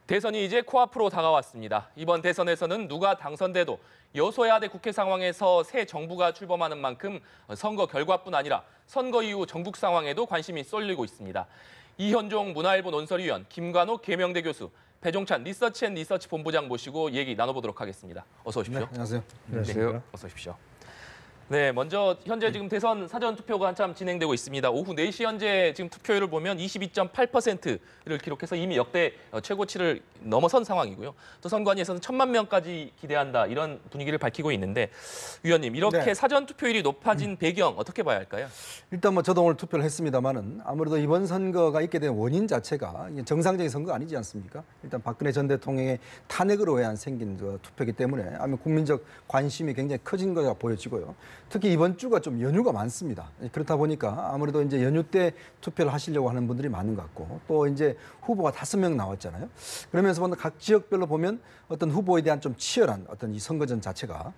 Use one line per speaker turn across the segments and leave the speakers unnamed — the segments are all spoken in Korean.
대선이 이제 코앞으로 다가왔습니다. 이번 대선에서는 누가 당선돼도 여소야대 국회 상황에서 새 정부가 출범하는 만큼 선거 결과뿐 아니라 선거 이후 전국 상황에도 관심이 쏠리고 있습니다. 이현종 문화일보 논설위원, 김관옥 계명대 교수, 배종찬 리서치 본부장 모시고 얘기 나눠보도록 하겠습니다. 어서 오십시오.
네, 안녕하세요.
안녕하세요. 네, 어서 오십시오. 네, 먼저 현재 지금 대선 사전 투표가 한참 진행되고 있습니다. 오후 4시 현재 지금 투표율을 보면 22.8%를 기록해서 이미 역대 최고치를 넘어선 상황이고요. 또 선관위에서는 1,000만 명까지 기대한다 이런 분위기를 밝히고 있는데 위원님 이렇게
네.
사전 투표율이 높아진 배경 어떻게 봐야 할까요?
일단 저도 오늘 투표를 했습니다만은 아무래도 이번 선거가 있게 된 원인 자체가 정상적인 선거 아니지 않습니까? 일단 박근혜 전 대통령의 탄핵으로 의한 생긴 투표이기 때문에 아마 국민적 관심이 굉장히 커진 거가 보여지고요. 특히 이번 주가 좀 연휴가 많습니다. 그렇다 보니까 아무래도 이제 연휴 때 투표를 하시려고 하는 분들이 많은 것 같고 또 이제 후보가 5명 나왔잖아요. 그러면서 각 지역별로 보면 어떤 후보에 대한 좀 치열한 어떤 이 선거전 자체가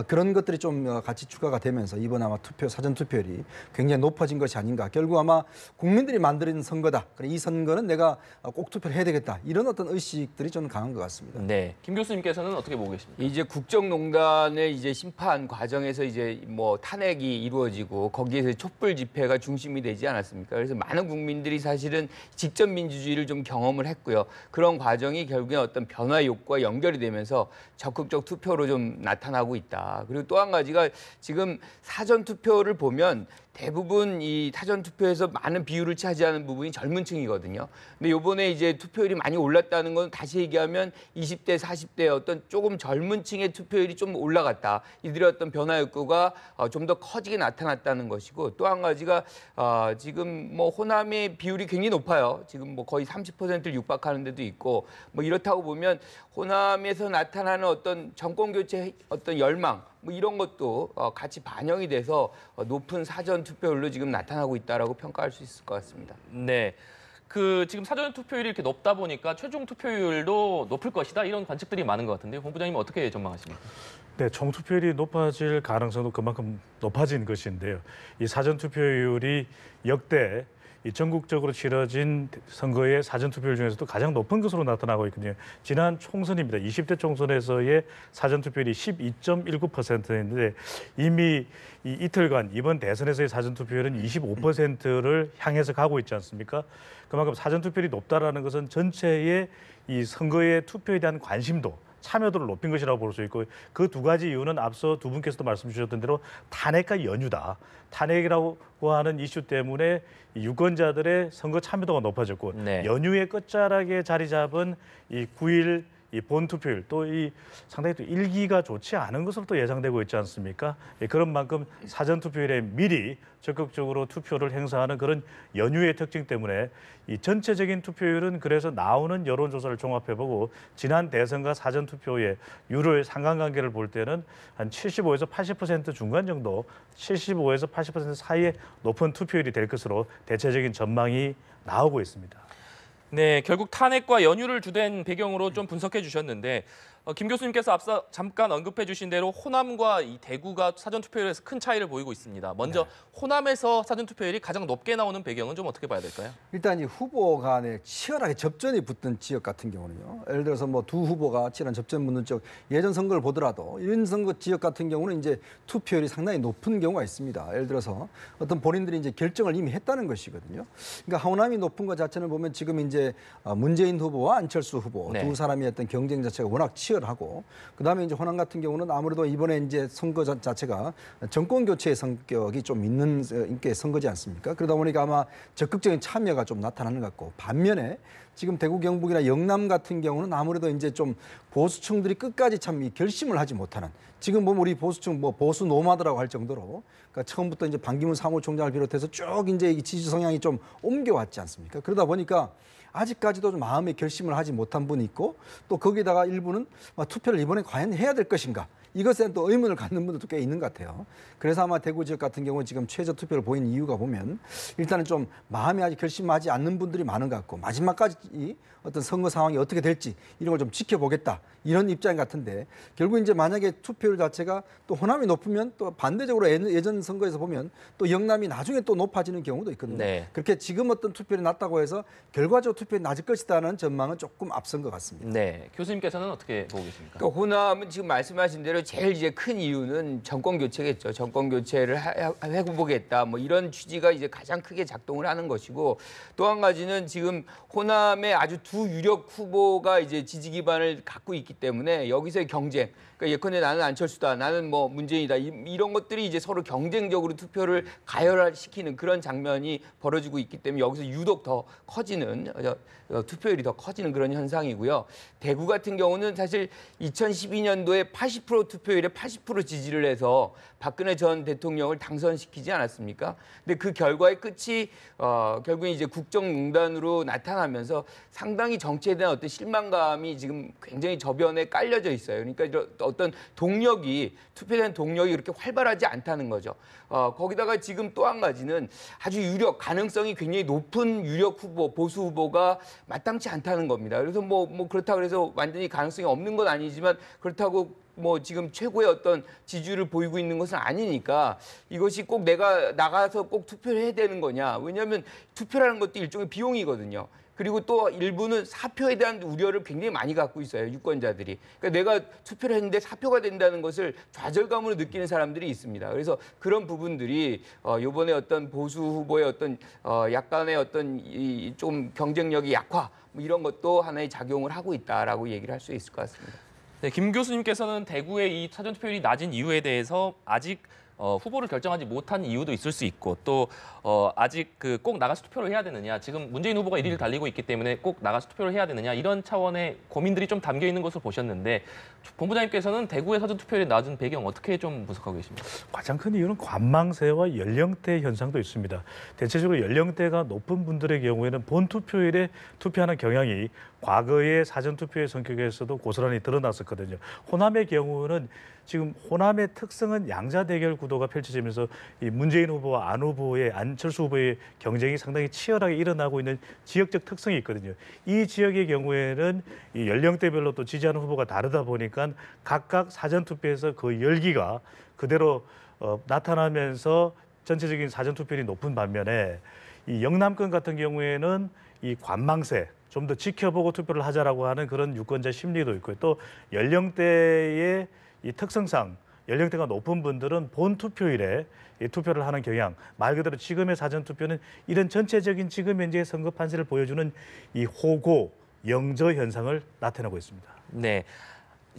그런 것들이 좀 같이 추가가 되면서 이번 아마 사전 투표율이 굉장히 높아진 것이 아닌가. 결국 아마 국민들이 만들어낸 선거다. 이 선거는 내가 꼭 투표를 해야 되겠다. 이런 어떤 의식들이 좀 강한 것 같습니다.
네, 김 교수님께서는 어떻게 보고 계십니까?
이제 국정농단의 이제 심판 과정에서 이제 탄핵이 이루어지고 거기에서 촛불 집회가 중심이 되지 않았습니까? 그래서 많은 국민들이 사실은 직접 민주주의를 좀 경험을 했고요. 그런 과정이 결국에 어떤 변화 욕구와 연결이 되면서 적극적 투표로 좀 나타나고 있다. 그리고 또 한 가지가 지금 사전 투표를 보면 대부분 이 사전 투표에서 많은 비율을 차지하는 부분이 젊은 층이거든요. 근데 이번에 이제 투표율이 많이 올랐다는 건 다시 얘기하면 20대, 40대 어떤 조금 젊은 층의 투표율이 좀 올라갔다. 이들의 어떤 변화 욕구가 좀 더 커지게 나타났다는 것이고 또 한 가지가 지금 호남의 비율이 굉장히 높아요. 지금 거의 30%를 육박하는 데도 있고 이렇다고 보면 호남에서 나타나는 어떤 정권 교체 어떤 열망 이런 것도 같이 반영이 돼서 높은 사전 투표율로 지금 나타나고 있다라고 평가할 수 있을 것 같습니다.
네. 지금 사전 투표율이 이렇게 높다 보니까 최종 투표율도 높을 것이다 이런 관측들이 많은 것 같은데요. 본부장님 어떻게 전망하십니까?
네, 총 투표율이 높아질 가능성도 그만큼 높아진 것인데요. 이 사전 투표율이 역대 이 전국적으로 치러진 선거의 사전 투표율 중에서도 가장 높은 것으로 나타나고 있거든요. 지난 총선입니다. 20대 총선에서의 사전 투표율이 12.19%인데 이미 이 이틀간 이번 대선에서의 사전 투표율은 25%를 향해서 가고 있지 않습니까? 그만큼 사전 투표율이 높다라는 것은 전체의 이 선거의 투표에 대한 관심도 참여도를 높인 것이라고 볼 수 있고 그 두 가지 이유는 앞서 두 분께서도 말씀 주셨던 대로 탄핵과 연휴다. 탄핵이라고 하는 이슈 때문에 유권자들의 선거 참여도가 높아졌고
네.
연휴의 끝자락에 자리 잡은 이 9일 이 본투표율 또 이 상당히 또 일기가 좋지 않은 것으로 또 예상되고 있지 않습니까? 그런 만큼 사전 투표율에 미리 적극적으로 투표를 행사하는 그런 연휴의 특징 때문에 이 전체적인 투표율은 그래서 나오는 여론조사를 종합해보고 지난 대선과 사전 투표의 율을 상관관계를 볼 때는 한 75에서 80% 중간 정도, 75에서 80% 사이의 높은 투표율이 될 것으로 대체적인 전망이 나오고 있습니다.
네, 결국 탄핵과 연휴를 주된 배경으로 좀 분석해 주셨는데 김 교수님께서 앞서 잠깐 언급해 주신 대로 호남과 이 대구가 사전 투표율에서 큰 차이를 보이고 있습니다. 먼저 호남에서 사전 투표율이 가장 높게 나오는 배경은 좀 어떻게 봐야 될까요?
일단 이 후보 간에 치열하게 접전이 붙은 지역 같은 경우는요. 예를 들어서 두 후보가 치열한 접전 붙는 쪽 예전 선거를 보더라도 이런 선거 지역 같은 경우는 이제 투표율이 상당히 높은 경우가 있습니다. 예를 들어서 어떤 본인들이 이제 결정을 이미 했다는 것이거든요. 그러니까 호남이 높은 것 자체는 보면 지금 이제 문재인 후보와 안철수 후보
네.
두 사람의 어떤 경쟁 자체가 워낙 치열하고 그다음에 이제 호남 같은 경우는 아무래도 이번에 이제 선거 자체가 정권 교체의 성격이 좀 있는 인기의 선거지 않습니까? 그러다 보니까 아마 적극적인 참여가 좀 나타나는 것 같고 반면에 지금 대구 경북이나 영남 같은 경우는 아무래도 이제 좀 보수층들이 끝까지 참 이 결심을 하지 못하는 지금 보면 우리 보수층 보수 노마드라고 할 정도로 그러니까 처음부터 이제 반기문 사무총장을 비롯해서 쭉 이제 이 지지 성향이 좀 옮겨왔지 않습니까? 그러다 보니까 아직까지도 좀 마음의 결심을 하지 못한 분이 있고 또 거기다가 일부는 투표를 이번에 과연 해야 될 것인가 이것에 또 의문을 갖는 분들도 꽤 있는 것 같아요. 그래서 아마 대구 지역 같은 경우는 지금 최저 투표를 보인 이유가 보면 일단은 좀 마음에 아직 결심하지 않는 분들이 많은 것 같고 마지막까지 이 어떤 선거 상황이 어떻게 될지 이런 걸 좀 지켜보겠다 이런 입장 같은데 결국 이제 만약에 투표율 자체가 또 호남이 높으면 또 반대적으로 예전 선거에서 보면 또 영남이 나중에 또 높아지는 경우도 있거든요.
네.
그렇게 지금 어떤 투표율이 낮다고 해서 결과적으로 투표율이 낮을 것이다는 전망은 조금 앞선 것 같습니다.
네, 교수님께서는 어떻게 보고 계십니까?
그러니까 호남은 지금 말씀하신 대로 제일 이제 큰 이유는 정권 교체겠죠. 정권 교체를 해보겠다. 뭐 이런 취지가 이제 가장 크게 작동을 하는 것이고 또 한 가지는 지금 호남의 아주 두 유력 후보가 이제 지지 기반을 갖고 있기 때문에 여기서의 경쟁. 그러니까 예컨대 나는 안철수다, 나는 뭐 문재인이다 이런 것들이 이제 서로 경쟁적으로 투표를 가열시키는 그런 장면이 벌어지고 있기 때문에 여기서 유독 더 커지는 투표율이 더 커지는 그런 현상이고요. 대구 같은 경우는 사실 2012년도에 80% 투표율에 80% 지지를 해서 박근혜 전 대통령을 당선시키지 않았습니까? 근데 그 결과의 끝이 결국엔 이제 국정농단으로 나타나면서 상당히 정치에 대한 어떤 실망감이 지금 굉장히 저변에 깔려져 있어요. 그러니까 이런 어떤 동력이 투표에 대한 동력이 그렇게 활발하지 않다는 거죠. 거기다가 지금 또 한 가지는 아주 유력 가능성이 굉장히 높은 유력 후보 보수 후보가 마땅치 않다는 겁니다. 그래서 뭐 그렇다고 해서 완전히 가능성이 없는 건 아니지만 그렇다고 뭐 지금 최고의 어떤 지지율을 보이고 있는 것은 아니니까 이것이 꼭 내가 나가서 꼭 투표를 해야 되는 거냐. 왜냐하면 투표라는 것도 일종의 비용이거든요. 그리고 또 일부는 사표에 대한 우려를 굉장히 많이 갖고 있어요. 유권자들이. 그러니까 내가 투표를 했는데 사표가 된다는 것을 좌절감으로 느끼는 사람들이 있습니다. 그래서 그런 부분들이 이번에 어떤 보수 후보의 어떤 약간의 어떤 좀 경쟁력이 약화 뭐 이런 것도 하나의 작용을 하고 있다라고 얘기를 할 수 있을 것 같습니다.
네, 김 교수님께서는 대구의 이 사전 투표율이 낮은 이유에 대해서 아직 후보를 결정하지 못한 이유도 있을 수 있고 또 아직 꼭 나가서 투표를 해야 되느냐, 지금 문재인 후보가 1위를 달리고 있기 때문에 꼭 나가서 투표를 해야 되느냐 이런 차원의 고민들이 좀 담겨 있는 것으로 보셨는데 본부장님께서는 대구의 사전 투표율이 낮은 배경 어떻게 좀 분석하고 계십니까?
가장 큰 이유는 관망세와 연령대 현상도 있습니다. 대체적으로 연령대가 높은 분들의 경우에는 본 투표일에 투표하는 경향이 과거의 사전 투표의 성격에서도 고스란히 드러났었거든요. 호남의 경우는 지금 호남의 특성은 양자 대결 구도가 펼쳐지면서 이 문재인 후보와 안철수 후보의 경쟁이 상당히 치열하게 일어나고 있는 지역적 특성이 있거든요. 이 지역의 경우에는 이 연령대별로 또 지지하는 후보가 다르다 보니까 각각 사전 투표에서 그 열기가 그대로 나타나면서 전체적인 사전 투표율이 높은 반면에 이 영남권 같은 경우에는 이 관망세 좀 더 지켜보고 투표를 하자라고 하는 그런 유권자 심리도 있고요. 또 연령대의 이 특성상 연령대가 높은 분들은 본 투표일에 이 투표를 하는 경향, 말 그대로 지금의 사전 투표는 이런 전체적인 지금 현재의 선거 판세를 보여주는 이 호고, 영저 현상을 나타내고 있습니다.
네.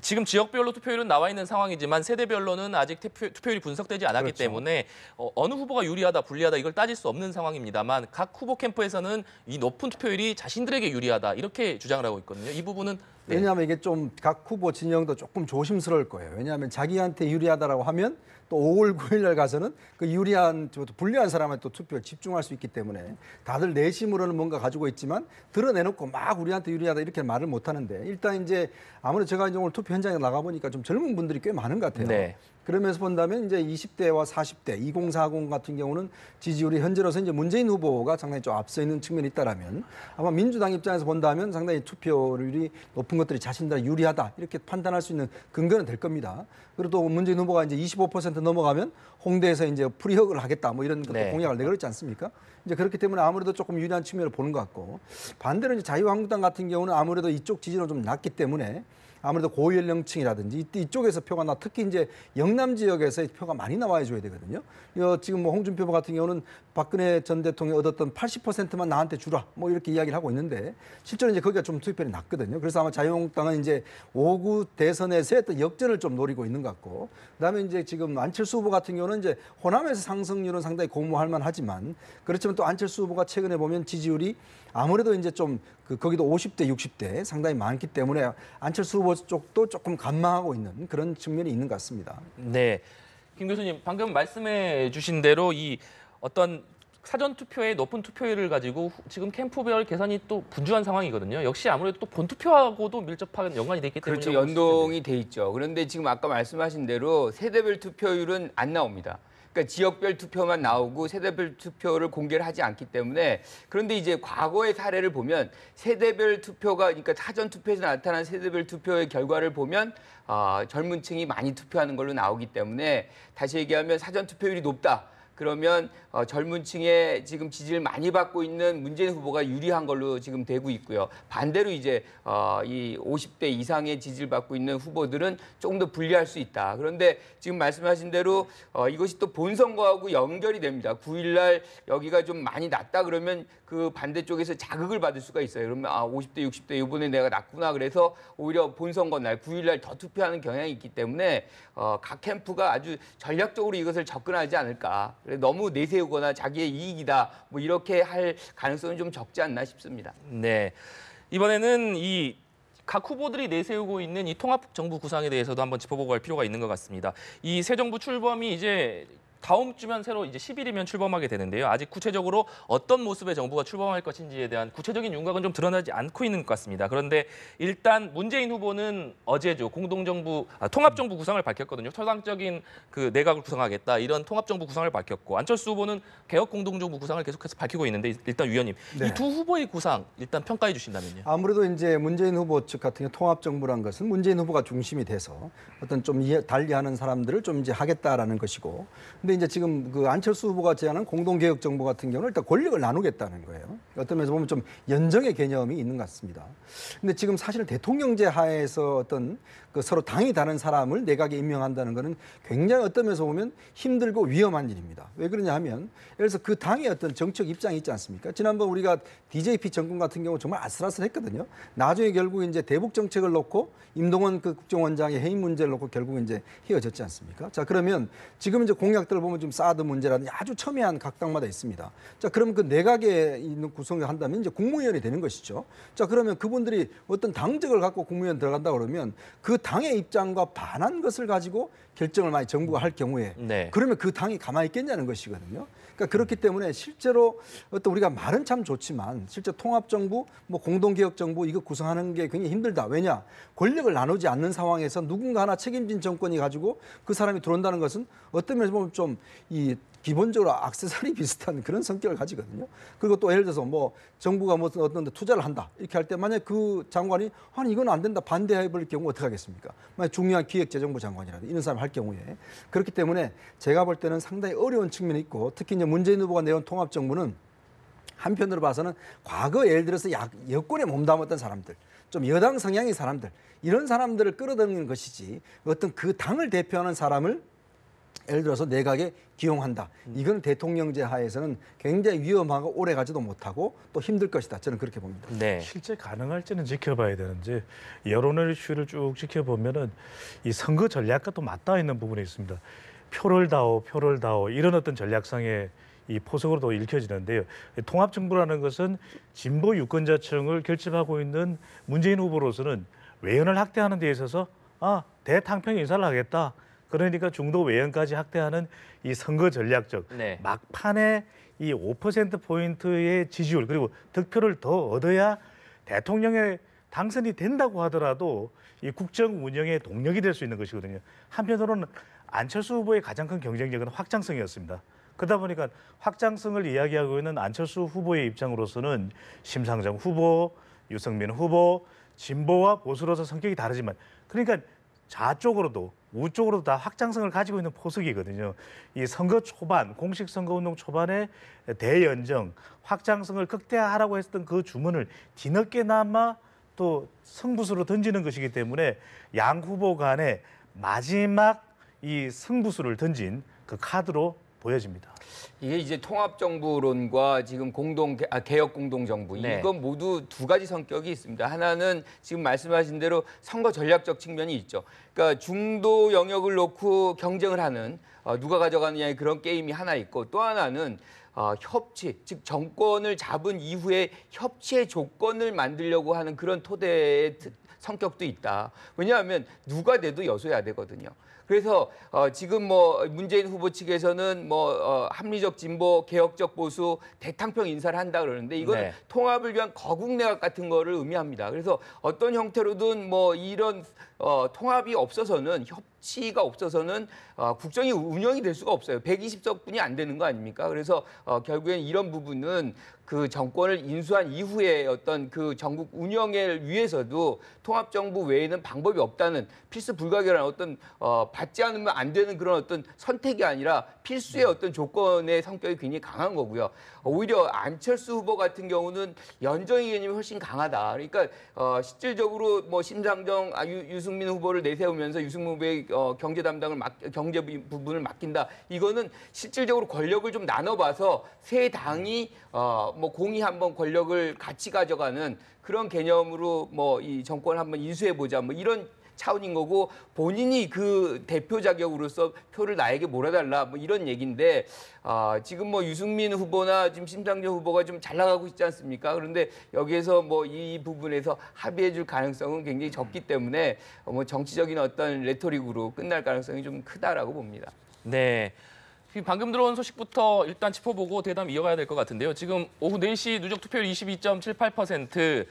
지금 지역별로 투표율은 나와 있는 상황이지만 세대별로는 아직 투표율이 분석되지 않았기
그렇죠.
때문에 어느 후보가 유리하다, 불리하다 이걸 따질 수 없는 상황입니다만 각 후보 캠프에서는 이 높은 투표율이 자신들에게 유리하다 이렇게 주장을 하고 있거든요. 이 부분은 네.
왜냐하면 이게 좀 각 후보 진영도 조금 조심스러울 거예요. 왜냐하면 자기한테 유리하다라고 하면 또 5월 9일 날 가서는 그 유리한, 불리한 사람한테 또 투표에 집중할 수 있기 때문에 다들 내심으로는 뭔가 가지고 있지만 드러내놓고 막 우리한테 유리하다 이렇게 말을 못 하는데 일단 이제 아무래도 제가 이제 오늘 투표 현장에 나가보니까 좀 젊은 분들이 꽤 많은 것 같아요.
네.
그러면서 본다면 이제 20대와 40대, 2040 같은 경우는 지지율이 현재로서 이제 문재인 후보가 상당히 좀 앞서 있는 측면이 있다라면 아마 민주당 입장에서 본다면 상당히 투표율이 높은 것들이 자신들 유리하다 이렇게 판단할 수 있는 근거는 될 겁니다. 그리고 또 문재인 후보가 이제 25% 넘어가면 홍대에서 이제 프리허그를 하겠다 뭐 이런 것도
네.
공약을 내걸었지 않습니까? 이제 그렇기 때문에 아무래도 조금 유리한 측면을 보는 것 같고 반대로 이제 자유한국당 같은 경우는 아무래도 이쪽 지지는 좀 낮기 때문에 아무래도 고연령층이라든지 이쪽에서 표가 나 특히 이제 영남 지역에서 표가 많이 나와야 줘야 되거든요. 지금 뭐 홍준표 후보 같은 경우는 박근혜 전 대통령이 얻었던 80%만 나한테 주라 뭐 이렇게 이야기를 하고 있는데 실제로 이제 거기가 좀 투표율이 낮거든요. 그래서 아마 자유한국당은 이제 5구 대선에서 어떤 역전을 좀 노리고 있는 것 같고 그다음에 이제 지금 안철수 후보 같은 경우는 이제 호남에서 상승률은 상당히 고무할 만하지만 그렇지만 또 안철수 후보가 최근에 보면 지지율이 아무래도 이제 좀 거기도 50대, 60대 상당히 많기 때문에 안철수 후보 쪽도 조금 관망하고 있는 그런 측면이 있는 것 같습니다.
네. 김 교수님, 방금 말씀해 주신 대로 이 어떤 사전 투표의 높은 투표율을 가지고 지금 캠프별 계산이 또 분주한 상황이거든요. 역시 아무래도 또 본 투표하고도 밀접한 연관이 돼 있기 때문에
그렇죠. 연동이 돼 있죠. 그런데 지금 아까 말씀하신 대로 세대별 투표율은 안 나옵니다. 그러니까 지역별 투표만 나오고 세대별 투표를 공개를 하지 않기 때문에 그런데 이제 과거의 사례를 보면 세대별 투표가 그러니까 사전 투표에서 나타난 세대별 투표의 결과를 보면 젊은 층이 많이 투표하는 걸로 나오기 때문에 다시 얘기하면 사전 투표율이 높다. 그러면 젊은 층에 지금 지지를 많이 받고 있는 문재인 후보가 유리한 걸로 지금 되고 있고요. 반대로 이제 이 50대 이상의 지지를 받고 있는 후보들은 조금 더 불리할 수 있다. 그런데 지금 말씀하신 대로 이것이 또 본선거하고 연결이 됩니다. 9일 날 여기가 좀 많이 낮다 그러면 그 반대쪽에서 자극을 받을 수가 있어요. 그러면 50대, 60대 이번에 내가 낮구나. 그래서 오히려 본선거 날 9일 날 더 투표하는 경향이 있기 때문에 각 캠프가 아주 전략적으로 이것을 접근하지 않을까. 너무 내세우거나 자기의 이익이다. 뭐 이렇게 할 가능성은 좀 적지 않나 싶습니다.
네. 이번에는 이 각 후보들이 내세우고 있는 이 통합정부 구상에 대해서도 한번 짚어보고 갈 필요가 있는 것 같습니다. 이 새 정부 출범이 이제 다음 주면 새로 이제 10일이면 출범하게 되는데요. 아직 구체적으로 어떤 모습의 정부가 출범할 것인지에 대한 구체적인 윤곽은 좀 드러나지 않고 있는 것 같습니다. 그런데 일단 문재인 후보는 어제죠. 통합정부 구상을 밝혔거든요. 초당적인 그 내각을 구성하겠다 이런 통합정부 구상을 밝혔고 안철수 후보는 개혁공동정부 구상을 계속해서 밝히고 있는데 일단 위원님
네.
이 두 후보의 구상 일단 평가해 주신다면요.
아무래도 이제 문재인 후보 측 같은 경우 통합정부란 것은 문재인 후보가 중심이 돼서 어떤 좀 달리하는 사람들을 좀 이제 하겠다라는 것이고, 근데 이제 지금 그 안철수 후보가 제안한 공동개혁정부 같은 경우는 일단 권력을 나누겠다는 거예요. 어떤 면에서 보면 좀 연정의 개념이 있는 것 같습니다. 근데 지금 사실 대통령제 하에서 어떤 그 서로 당이 다른 사람을 내각에 임명한다는 것은 굉장히 어떤 면에서 보면 힘들고 위험한 일입니다. 왜 그러냐 하면 예를 들어서 그 당의 어떤 정책 입장이 있지 않습니까? 지난번 우리가 DJP 정권 같은 경우 정말 아슬아슬했거든요. 나중에 결국 이제 대북 정책을 놓고 임동원 그 국정원장의 해임 문제를 놓고 결국 이제 헤어졌지 않습니까? 자, 그러면 지금 이제 공약들을 보면 좀 사드 문제라든지 아주 첨예한 각 당마다 있습니다. 자, 그러면 그 내각에 있는 구성을 한다면 이제 국무위원이 되는 것이죠. 자, 그러면 그분들이 어떤 당적을 갖고 국무위원 들어간다 그러면 그 당의 입장과 반한 것을 가지고 결정을 만약 정부가 할 경우에
네.
그러면 그 당이 가만히 있겠냐는 것이거든요. 그러니까 그렇기 때문에 실제로 어떤 우리가 말은 참 좋지만 실제 통합정부, 뭐 공동개혁정부 이거 구성하는 게 굉장히 힘들다. 왜냐? 권력을 나누지 않는 상황에서 누군가 하나 책임진 정권이 가지고 그 사람이 들어온다는 것은 어떤 면에서 보면 좀 이 기본적으로 액세서리 비슷한 그런 성격을 가지거든요. 그리고 또 예를 들어서 뭐 정부가 뭐 어떤 데 투자를 한다 이렇게 할 때 만약 그 장관이 아니 이건 안 된다 반대해 버릴 경우 어떻게 하겠습니까? 만약 중요한 기획재정부 장관이라든지 이런 사람이 할 경우에 그렇기 때문에 제가 볼 때는 상당히 어려운 측면이 있고 특히 이제 문재인 후보가 내온 통합정부는 한편으로 봐서는 과거 예를 들어서 여권에 몸담았던 사람들 좀 여당 성향의 사람들 이런 사람들을 끌어들이는 것이지 어떤 그 당을 대표하는 사람을 예를 들어서 내각에 기용한다. 이건 대통령제 하에서는 굉장히 위험하고 오래 가지도 못하고 또 힘들 것이다. 저는 그렇게 봅니다.
네.
실제 가능할지는 지켜봐야 되는지 여론의 이슈를 쭉 지켜보면은 이 선거 전략과 또 맞닿아 있는 부분이 있습니다. 표를 다오 이런 어떤 전략상의 이 포석으로도 읽혀지는데요. 통합정부라는 것은 진보 유권자층을 결집하고 있는 문재인 후보로서는 외연을 확대하는 데 있어서 대탕평 인사를 하겠다. 그러니까 중도 외연까지 확대하는 이 선거 전략적
네.
막판에 이 5%포인트의 지지율 그리고 득표를 더 얻어야 대통령에 당선이 된다고 하더라도 이 국정 운영의 동력이 될 수 있는 것이거든요. 한편으로는 안철수 후보의 가장 큰 경쟁력은 확장성이었습니다. 그러다 보니까 확장성을 이야기하고 있는 안철수 후보의 입장으로서는 심상정 후보, 유승민 후보, 진보와 보수로서 성격이 다르지만 그러니까 좌쪽으로도 우쪽으로도 다 확장성을 가지고 있는 포석이거든요. 이 선거 초반, 공식 선거운동 초반에 대연정, 확장성을 극대화하라고 했던 그 주문을 뒤늦게나마 또 승부수로 던지는 것이기 때문에 양 후보 간에 마지막 이 승부수를 던진 그 카드로 보여집니다.
이게 이제 통합정부론과 지금 개혁 공동정부
네.
이건 모두 두 가지 성격이 있습니다. 하나는 지금 말씀하신 대로 선거 전략적 측면이 있죠. 그러니까 중도 영역을 놓고 경쟁을 하는 누가 가져가느냐의 그런 게임이 하나 있고 또 하나는 협치, 즉 정권을 잡은 이후에 협치의 조건을 만들려고 하는 그런 토대의 성격도 있다. 왜냐하면 누가 돼도 여소야 되거든요. 그래서 지금 뭐 문재인 후보 측에서는 뭐 합리적 진보, 개혁적 보수, 대탕평 인사를 한다 그러는데 이건
네.
통합을 위한 거국 내각 같은 거를 의미합니다. 그래서 어떤 형태로든 뭐 이런 통합이 없어서는 협치가 없어서는 국정이 운영이 될 수가 없어요. 120석뿐이 안 되는 거 아닙니까? 그래서 결국엔 이런 부분은 그 정권을 인수한 이후에 어떤 그 전국 운영을 위해서도 통합정부 외에는 방법이 없다는 필수 불가결한 어떤 받지 않으면 안 되는 그런 어떤 선택이 아니라 필수의 어떤 조건의 성격이 굉장히 강한 거고요. 오히려 안철수 후보 같은 경우는 연정의 개념이 훨씬 강하다. 그러니까 실질적으로 뭐 심상정, 유승민 후보를 내세우면서 유승민 후보의 경제 담당을 경제 부분을 맡긴다. 이거는 실질적으로 권력을 좀 나눠봐서 세 당이 뭐 공이 한번 권력을 같이 가져가는 그런 개념으로 뭐 이 정권을 한번 인수해 보자. 뭐 이런 차원인 거고 본인이 그 대표 자격으로서 표를 나에게 몰아달라 뭐 이런 얘기인데 지금 뭐 유승민 후보나 지금 심상정 후보가 좀 잘 나가고 있지 않습니까? 그런데 여기에서 뭐 이 부분에서 합의해줄 가능성은 굉장히 적기 때문에 뭐 정치적인 어떤 레토릭으로 끝날 가능성이 좀 크다라고 봅니다.
네. 방금 들어온 소식부터 일단 짚어보고 대담 이어가야 될 것 같은데요. 지금 오후 4시 누적 투표율 22.78%,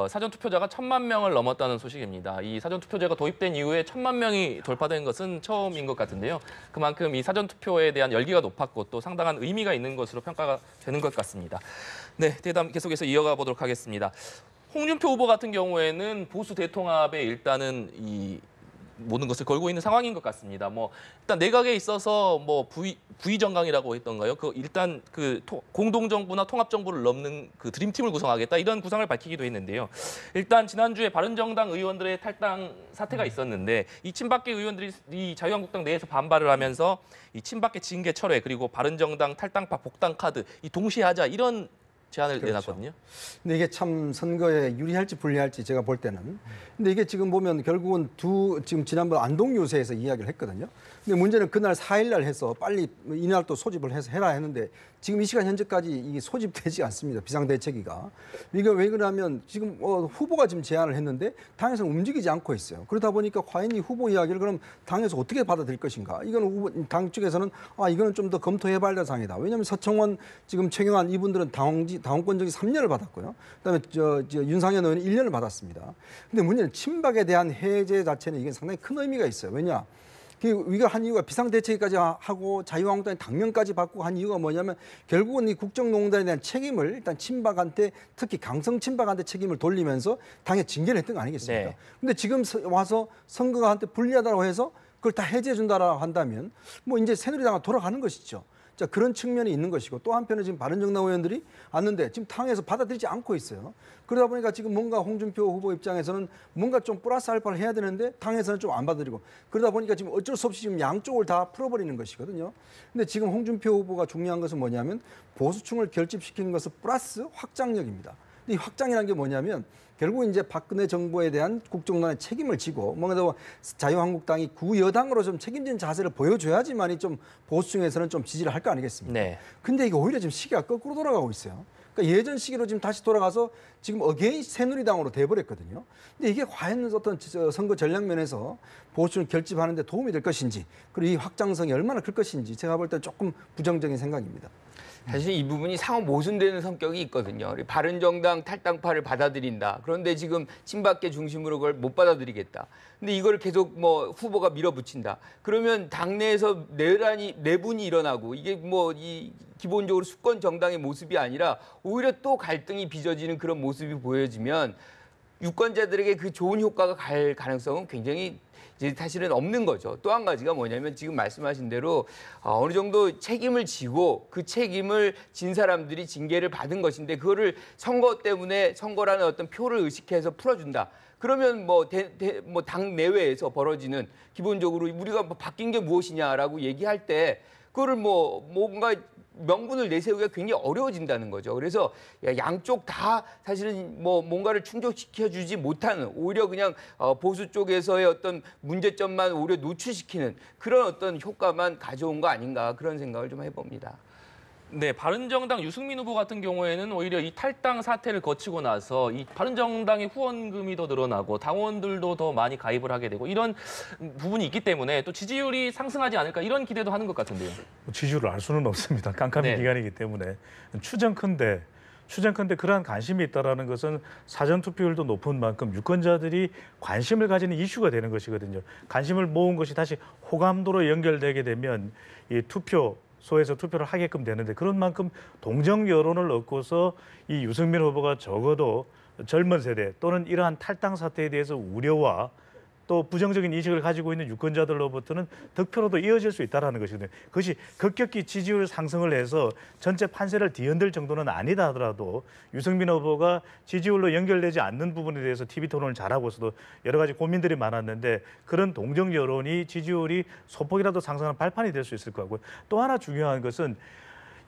사전 투표자가 1,000만 명을 넘었다는 소식입니다. 이 사전 투표제가 도입된 이후에 1,000만 명이 돌파된 것은 처음인 것 같은데요. 그만큼 이 사전 투표에 대한 열기가 높았고 또 상당한 의미가 있는 것으로 평가가 되는 것 같습니다. 네, 대담 계속해서 이어가 보도록 하겠습니다. 홍준표 후보 같은 경우에는 보수 대통합에 일단은 이 모든 것을 걸고 있는 상황인 것 같습니다. 뭐 일단 내각에 있어서 뭐 부의 정강이라고 했던가요? 그 일단 그 공동 정부나 통합 정부를 넘는 그 드림팀을 구성하겠다 이런 구상을 밝히기도 했는데요. 일단 지난주에 바른정당 의원들의 탈당 사태가 있었는데 이 친박계 의원들이 이 자유한국당 내에서 반발을 하면서 이 친박계 징계 철회 그리고 바른정당 탈당파 복당 카드 이 동시에 하자 이런 제안을
그렇죠.
내놨거든요.
근데 이게 참 선거에 유리할지 불리할지 제가 볼 때는. 근데 이게 지금 보면 결국은 지금 지난번 안동유세에서 이야기를 했거든요. 근데 문제는 그날 4일 날 해서 빨리 이날 또 소집을 해서 해라 했는데 지금 이 시간 현재까지 이게 소집되지 않습니다. 비상대책위가. 이게 왜 그러냐면 지금 후보가 지금 제안을 했는데 당에서 움직이지 않고 있어요. 그러다 보니까 과연 이 후보 이야기를 그럼 당에서 어떻게 받아들일 것인가. 이건 당 쪽에서는 이거는 좀 더 검토해봐야 될 사항이다. 왜냐하면 서청원 지금 최경환 이분들은 당원권정지 3년을 받았고요. 그다음에 윤상현 의원이 1년을 받았습니다. 근데 문제는 친박에 대한 해제 자체는 이게 상당히 큰 의미가 있어요. 왜냐? 우리가 한 이유가 비상대책까지 하고 자유한국당이 당면까지 받고 한 이유가 뭐냐면 결국은 이 국정농단에 대한 책임을 일단 친박한테 특히 강성 친박한테 책임을 돌리면서 당에 징계를 했던 거 아니겠습니까?
네.
근데 지금 와서 선거가 한테 불리하다고 해서 그걸 다 해제해 준다라고 한다면 뭐 이제 새누리당은 돌아가는 것이죠. 자, 그런 측면이 있는 것이고 또 한편은 지금 바른정당 의원들이 왔는데 지금 당에서 받아들이지 않고 있어요. 그러다 보니까 지금 뭔가 홍준표 후보 입장에서는 뭔가 좀 플러스 알파를 해야 되는데 당에서는 좀 안 받아들이고 그러다 보니까 지금 어쩔 수 없이 지금 양쪽을 다 풀어버리는 것이거든요. 근데 지금 홍준표 후보가 중요한 것은 뭐냐면 보수층을 결집시키는 것은 플러스 확장력입니다. 근데 이 확장이라는 게 뭐냐면 결국 이제 박근혜 정부에 대한 국정농단의 책임을 지고 뭔가 더 자유한국당이 구여당으로 좀 책임진 자세를 보여줘야지만이 좀 보수층에서는 좀 지지를 할 거 아니겠습니까?
네.
근데 이게 오히려 지금 시기가 거꾸로 돌아가고 있어요. 그러니까 예전 시기로 지금 다시 돌아가서 지금 어게인 새누리당으로 돼버렸거든요. 근데 이게 과연 어떤 선거 전략 면에서 보수층을 결집하는 데 도움이 될 것인지 그리고 이 확장성이 얼마나 클 것인지 제가 볼 때 조금 부정적인 생각입니다.
사실 이 부분이 상호 모순되는 성격이 있거든요. 바른정당 탈당파를 받아들인다. 그런데 지금 친박계 중심으로 그걸 못 받아들이겠다. 근데 이걸 계속 뭐 후보가 밀어붙인다. 그러면 당내에서 내분이 일어나고 이게 뭐 이 기본적으로 수권 정당의 모습이 아니라 오히려 또 갈등이 빚어지는 그런 모습이 보여지면 유권자들에게 그 좋은 효과가 갈 가능성은 굉장히 이제 사실은 없는 거죠. 또 한 가지가 뭐냐면 지금 말씀하신 대로 어느 정도 책임을 지고 그 책임을 진 사람들이 징계를 받은 것인데 그거를 선거 때문에 선거라는 어떤 표를 의식해서 풀어준다. 그러면 뭐 당 내외에서 벌어지는 기본적으로 우리가 뭐 바뀐 게 무엇이냐라고 얘기할 때 그거를 뭔가 명분을 내세우기가 굉장히 어려워진다는 거죠. 그래서 양쪽 다 사실은 뭔가를 충족시켜주지 못하는 오히려 그냥 보수 쪽에서의 어떤 문제점만 오히려 노출시키는 그런 어떤 효과만 가져온 거 아닌가 그런 생각을 좀 해봅니다.
네, 바른정당 유승민 후보 같은 경우에는 오히려 이 탈당 사태를 거치고 나서 이 바른정당의 후원금이 더 늘어나고 당원들도 더 많이 가입을 하게 되고 이런 부분이 있기 때문에 또 지지율이 상승하지 않을까 이런 기대도 하는 것 같은데요.
지지율을 알 수는 없습니다. 깜깜이
네.
기간이기 때문에 추정컨대 그러한 관심이 있다라는 것은 사전 투표율도 높은 만큼 유권자들이 관심을 가지는 이슈가 되는 것이거든요. 관심을 모은 것이 다시 호감도로 연결되게 되면 이 투표 소에서 투표를 하게끔 되는데 그런 만큼 동정 여론을 얻고서 이 유승민 후보가 적어도 젊은 세대 또는 이러한 탈당 사태에 대해서 우려와 또 부정적인 인식을 가지고 있는 유권자들로부터는 득표로도 이어질 수 있다는 것이거든요. 그것이 급격히 지지율 상승을 해서 전체 판세를 뒤흔들 정도는 아니다 하더라도 유승민 후보가 지지율로 연결되지 않는 부분에 대해서 TV 토론을 잘하고 있어도 여러 가지 고민들이 많았는데 그런 동정 여론이 지지율이 소폭이라도 상승하는 발판이 될 수 있을 거고요. 또 하나 중요한 것은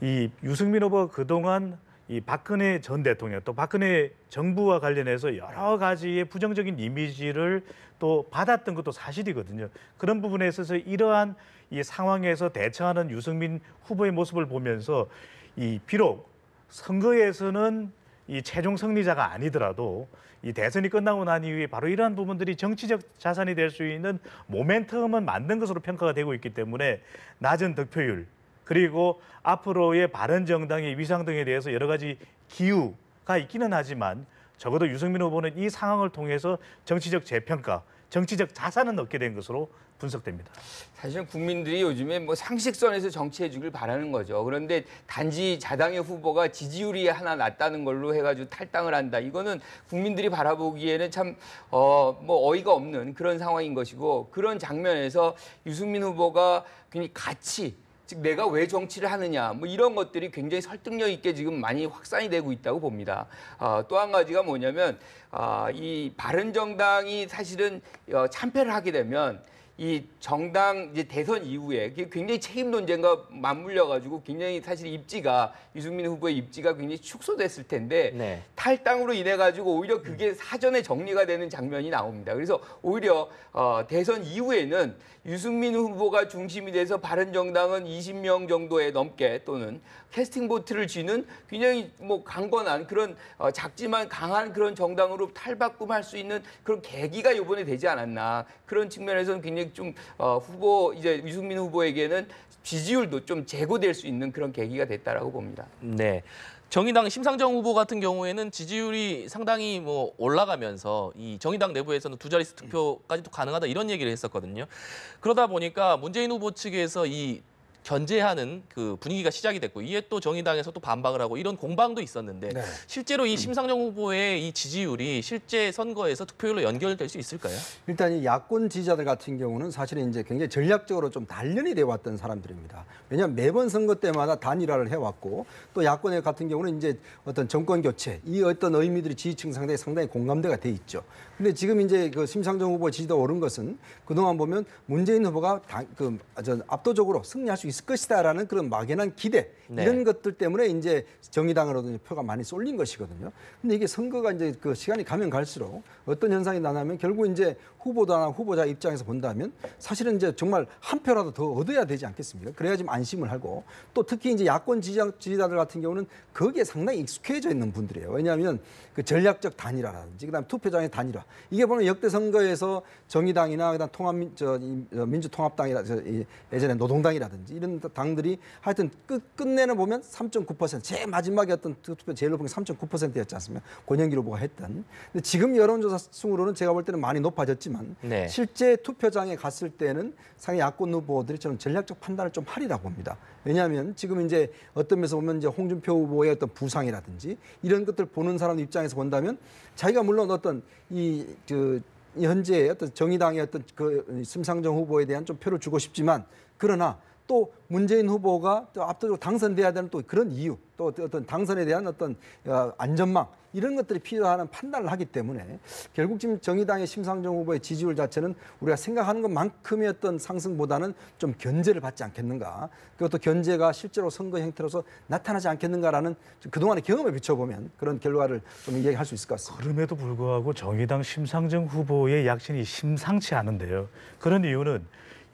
이 유승민 후보가 그동안 이 박근혜 전 대통령 또 박근혜 정부와 관련해서 여러 가지의 부정적인 이미지를 또 받았던 것도 사실이거든요. 그런 부분에 있어서 이러한 이 상황에서 대처하는 유승민 후보의 모습을 보면서 이 비록 선거에서는 이 최종 승리자가 아니더라도 이 대선이 끝나고 난 이후에 바로 이러한 부분들이 정치적 자산이 될 수 있는 모멘텀은 만든 것으로 평가가 되고 있기 때문에 낮은 득표율 그리고 앞으로의 바른정당의 위상 등에 대해서 여러 가지 기우가 있기는 하지만 적어도 유승민 후보는 이 상황을 통해서 정치적 재평가, 정치적 자산은 얻게 된 것으로 분석됩니다.
사실은 국민들이 요즘에 뭐 상식선에서 정치해 주길 바라는 거죠. 그런데 단지 자당의 후보가 지지율이 하나 낮다는 걸로 해가지고 탈당을 한다. 이거는 국민들이 바라보기에는 참 뭐 어이가 없는 그런 상황인 것이고 그런 장면에서 유승민 후보가 굉장히 가치 즉 내가 왜 정치를 하느냐 뭐 이런 것들이 굉장히 설득력 있게 지금 많이 확산이 되고 있다고 봅니다. 또 한 가지가 뭐냐면 이 바른정당이 사실은 참패를 하게 되면 이 정당 이제 대선 이후에 굉장히 책임 논쟁과 맞물려 가지고 굉장히 사실 입지가 유승민 후보의 입지가 굉장히 축소됐을 텐데
네.
탈당으로 인해 가지고 오히려 그게 사전에 정리가 되는 장면이 나옵니다. 그래서 오히려 대선 이후에는 유승민 후보가 중심이 돼서 바른정당은 20명 정도에 넘게 또는 캐스팅 보트를 쥐는 굉장히 뭐 강건한 그런 작지만 강한 그런 정당으로 탈바꿈할 수 있는 그런 계기가 이번에 되지 않았나 그런 측면에서는 굉장히 좀 후보 이제 유승민 후보에게는 지지율도 좀 제고될 수 있는 그런 계기가 됐다라고 봅니다.
네. 정의당 심상정 후보 같은 경우에는 지지율이 상당히 뭐 올라가면서 이 정의당 내부에서는 두 자릿수 투표까지도 가능하다 이런 얘기를 했었거든요. 그러다 보니까 문재인 후보 측에서 이 견제하는 그 분위기가 시작이 됐고 이에 또 정의당에서 또 반박을 하고 이런 공방도 있었는데
네.
실제로 이 심상정 후보의 이 지지율이 실제 선거에서 투표율로 연결될 수 있을까요?
일단 이 야권 지지자들 같은 경우는 사실은 이제 굉장히 전략적으로 좀 단련이 되어 왔던 사람들입니다. 왜냐하면 매번 선거 때마다 단일화를 해왔고 또 야권 같은 경우는 이제 어떤 정권 교체 이 어떤 의미들이 지지층 상당히 공감대가 돼 있죠. 근데 지금 이제 그 심상정 후보 지지도 오른 것은 그동안 보면 문재인 후보가 압도적으로 승리할 수 있을 것이다라는 그런 막연한 기대
네.
이런 것들 때문에 이제 정의당으로도 표가 많이 쏠린 것이거든요. 근데 이게 선거가 이제 그 시간이 가면 갈수록 어떤 현상이 나냐면 결국 이제 후보자나 후보자 입장에서 본다면 사실은 이제 정말 한 표라도 더 얻어야 되지 않겠습니까? 그래야 좀 안심을 하고 또 특히 이제 야권 지지자들 같은 경우는 거기에 상당히 익숙해져 있는 분들이에요. 왜냐하면 그 전략적 단일화라든지 그다음 투표장의 단일화 이게 보면 역대 선거에서 정의당이나 그다음 민주통합당이라든지 예전에 노동당이라든지 이런 당들이 하여튼 끝내는 보면 3.9% 제일 마지막에 어떤 투표 제일 높은 게 3.9%였지 않습니까? 권영길 후보가 했던. 근데 지금 여론조사 승으로는 제가 볼 때는 많이 높아졌지만
네.
실제 투표장에 갔을 때는 상위 야권 후보들이 저는 전략적 판단을 좀 하리라고 봅니다. 왜냐하면 지금 이제 어떤 면에서 보면 이제 홍준표 후보의 어떤 부상이라든지 이런 것들 보는 사람 입장에서 본다면 자기가 물론 어떤 이 현재 어떤 정의당의 어떤 그 심상정 후보에 대한 좀 표를 주고 싶지만 그러나 또 문재인 후보가 또 압도적으로 당선돼야 되는 또 그런 이유, 또 어떤 당선에 대한 어떤 안전망 이런 것들이 필요한 판단을 하기 때문에 결국 지금 정의당의 심상정 후보의 지지율 자체는 우리가 생각하는 것만큼의 어떤 상승보다는 좀 견제를 받지 않겠는가. 그것도 견제가 실제로 선거 형태로서 나타나지 않겠는가라는 그동안의 경험에 비춰보면 그런 결과를 좀 얘기할 수 있을 것 같습니다.
그럼에도 불구하고 정의당 심상정 후보의 약진이 심상치 않은데요. 그런 이유는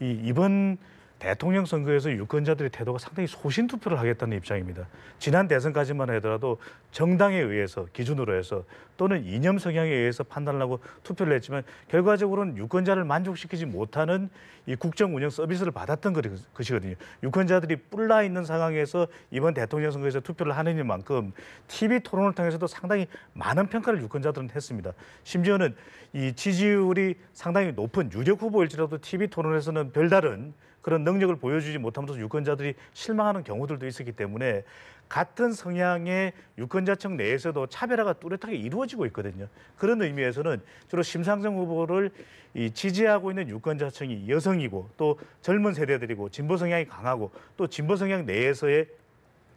이번 대통령 선거에서 유권자들의 태도가 상당히 소신 투표를 하겠다는 입장입니다. 지난 대선까지만 하더라도 정당에 의해서 기준으로 해서 또는 이념 성향에 의해서 판단을 하고 투표를 했지만 결과적으로는 유권자를 만족시키지 못하는 이 국정 운영 서비스를 받았던 것이거든요. 유권자들이 뿔나 있는 상황에서 이번 대통령 선거에서 투표를 하는 만큼 TV 토론을 통해서도 상당히 많은 평가를 유권자들은 했습니다. 심지어는 이 지지율이 상당히 높은 유력 후보일지라도 TV 토론에서는 별다른 그런 능력을 보여주지 못함으로써 유권자들이 실망하는 경우들도 있었기 때문에 같은 성향의 유권자층 내에서도 차별화가 뚜렷하게 이루어지고 있거든요. 그런 의미에서는 주로 심상정 후보를 지지하고 있는 유권자층이 여성이고 또 젊은 세대들이고 진보 성향이 강하고 또 진보 성향 내에서의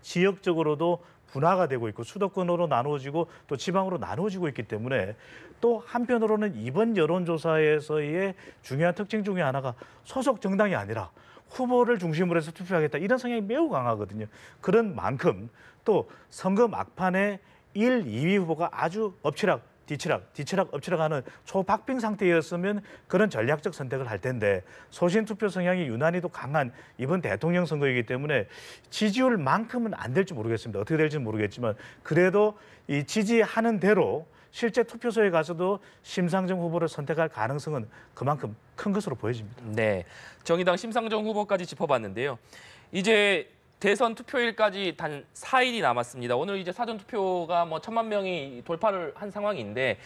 지역적으로도 분화가 되고 있고 수도권으로 나누어지고 또 지방으로 나누어지고 있기 때문에 또 한편으로는 이번 여론조사에서의 중요한 특징 중에 하나가 소속 정당이 아니라 후보를 중심으로 해서 투표하겠다 이런 성향이 매우 강하거든요. 그런 만큼 또 선거 막판에 1, 2위 후보가 아주 엎치락 뒤치락 엎치락하는 초박빙 상태였으면 그런 전략적 선택을 할 텐데 소신 투표 성향이 유난히도 강한 이번 대통령 선거이기 때문에 지지율만큼은 안 될지 모르겠습니다. 어떻게 될지는 모르겠지만 그래도 이 지지하는 대로 실제 투표소에 가서도 심상정 후보를 선택할 가능성은 그만큼 큰 것으로 보여집니다.
네, 정의당 심상정 후보까지 짚어봤는데요. 이제 대선 투표일까지 단 4일이 남았습니다. 오늘 이제 사전 투표가 뭐 1,000만 명이 돌파를 한 상황인데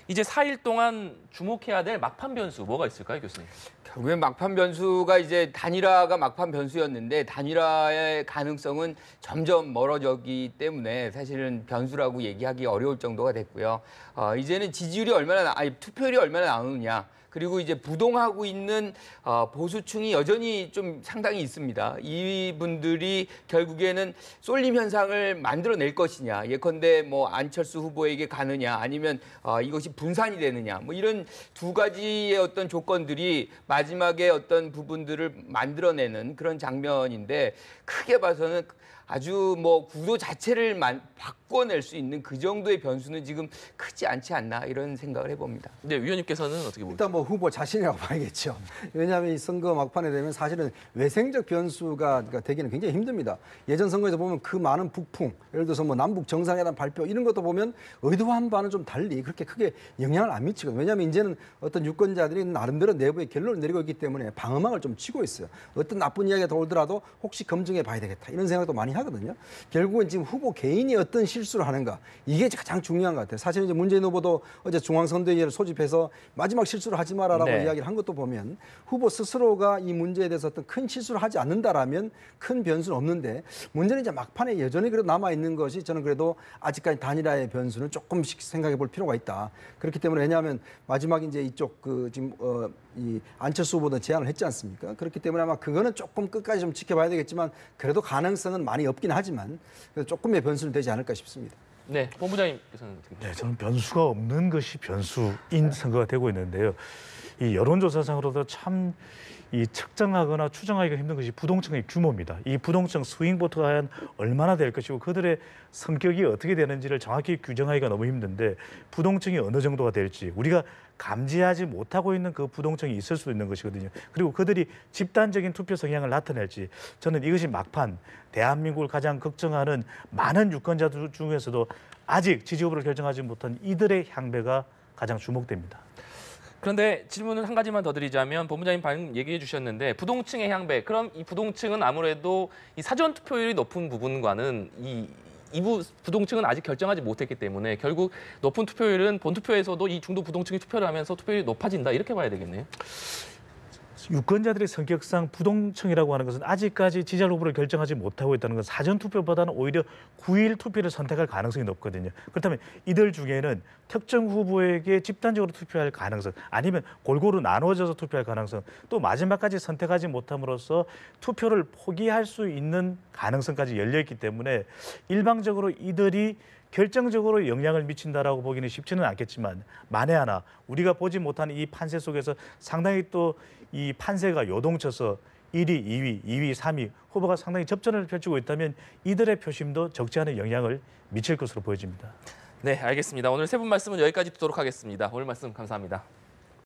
이제 4일 동안 주목해야 될 막판 변수 뭐가 있을까요, 교수님?
결국엔 막판 변수가 이제 단일화가 막판 변수였는데 단일화의 가능성은 점점 멀어졌기 때문에 사실은 변수라고 얘기하기 어려울 정도가 됐고요. 이제는 지지율이 투표율이 얼마나 나오느냐. 그리고 이제 부동하고 있는 보수층이 여전히 좀 상당히 있습니다. 이분들이 결국에는 쏠림 현상을 만들어낼 것이냐. 예컨대 뭐 안철수 후보에게 가느냐 아니면 이것이 분산이 되느냐. 뭐 이런 두 가지의 어떤 조건들이 마지막에 어떤 부분들을 만들어내는 그런 장면인데 크게 봐서는 아주 뭐 구도 자체를 바꿔낼 수 있는 그 정도의 변수는 지금 크지 않지 않나 이런 생각을 해봅니다.
네, 위원님께서는 어떻게 보세요?
일단 뭐 후보 자신이라고 봐야겠죠. 왜냐하면 이 선거 막판에 되면 사실은 외생적 변수가 되기는 굉장히 힘듭니다. 예전 선거에서 보면 그 많은 북풍, 예를 들어서 뭐 남북 정상회담 발표 이런 것도 보면 의도한 바는 좀 달리 그렇게 크게 영향을 안 미치거든요. 왜냐하면 이제는 어떤 유권자들이 나름대로 내부의 결론을 내리고 있기 때문에 방어막을 좀 치고 있어요. 어떤 나쁜 이야기가 돌더라도 혹시 검증해 봐야 되겠다 이런 생각도 많이 하거든요. 결국은 지금 후보 개인이 어떤 실수를 하는가 이게 가장 중요한 것 같아요. 사실 이제 문재인 후보도 어제 중앙선대위를 소집해서 마지막 실수를 하지 마라라고
네.
이야기를 한 것도 보면 후보 스스로가 이 문제에 대해서 어떤 큰 실수를 하지 않는다라면 큰 변수는 없는데 문제는 이제 막판에 여전히 그래도 남아 있는 것이 저는 그래도 아직까지 단일화의 변수는 조금씩 생각해 볼 필요가 있다. 그렇기 때문에 왜냐하면 마지막 이제 이쪽 지금 이 안철수 후보도 제안을 했지 않습니까? 그렇기 때문에 아마 그거는 조금 끝까지 좀 지켜봐야 되겠지만 그래도 가능성은 많이 없긴 하지만 조금의 변수는 되지 않을까 싶습니다.
네, 본부장님께서는 어떻게 보세요?
네, 저는 변수가 없는 것이 변수인 선거가 되고 있는데요. 이 여론조사상으로도 참 이 측정하거나 추정하기가 힘든 것이 부동층의 규모입니다. 이 부동층 스윙보트가 과연 얼마나 될 것이고 그들의 성격이 어떻게 되는지를 정확히 규정하기가 너무 힘든데 부동층이 어느 정도가 될지 우리가 감지하지 못하고 있는 그 부동층이 있을 수도 있는 것이거든요. 그리고 그들이 집단적인 투표 성향을 나타낼지 저는 이것이 막판 대한민국을 가장 걱정하는 많은 유권자들 중에서도 아직 지지 후보를 결정하지 못한 이들의 향배가 가장 주목됩니다.
그런데 질문을 한 가지만 더 드리자면 본부장님 방금 얘기해 주셨는데 부동층의 향배. 그럼 이 부동층은 아무래도 이 사전 투표율이 높은 부분과는 이부 부동층은 아직 결정하지 못했기 때문에 결국 높은 투표율은 본투표에서도 이 중도 부동층이 투표를 하면서 투표율이 높아진다 이렇게 봐야 되겠네요.
유권자들의 성격상 부동층이라고 하는 것은 아직까지 지지자 후보를 결정하지 못하고 있다는 건 사전 투표보다는 오히려 9일 투표를 선택할 가능성이 높거든요. 그렇다면 이들 중에는 특정 후보에게 집단적으로 투표할 가능성 아니면 골고루 나누어져서 투표할 가능성 또 마지막까지 선택하지 못함으로써 투표를 포기할 수 있는 가능성까지 열려있기 때문에 일방적으로 이들이 결정적으로 영향을 미친다라고 보기는 쉽지는 않겠지만 만에 하나 우리가 보지 못하는 이 판세 속에서 상당히 또 이 판세가 요동쳐서 1위, 2위, 2위, 3위 후보가 상당히 접전을 펼치고 있다면 이들의 표심도 적지 않은 영향을 미칠 것으로 보여집니다.
네, 알겠습니다. 오늘 세 분 말씀은 여기까지 듣도록 하겠습니다. 오늘 말씀 감사합니다.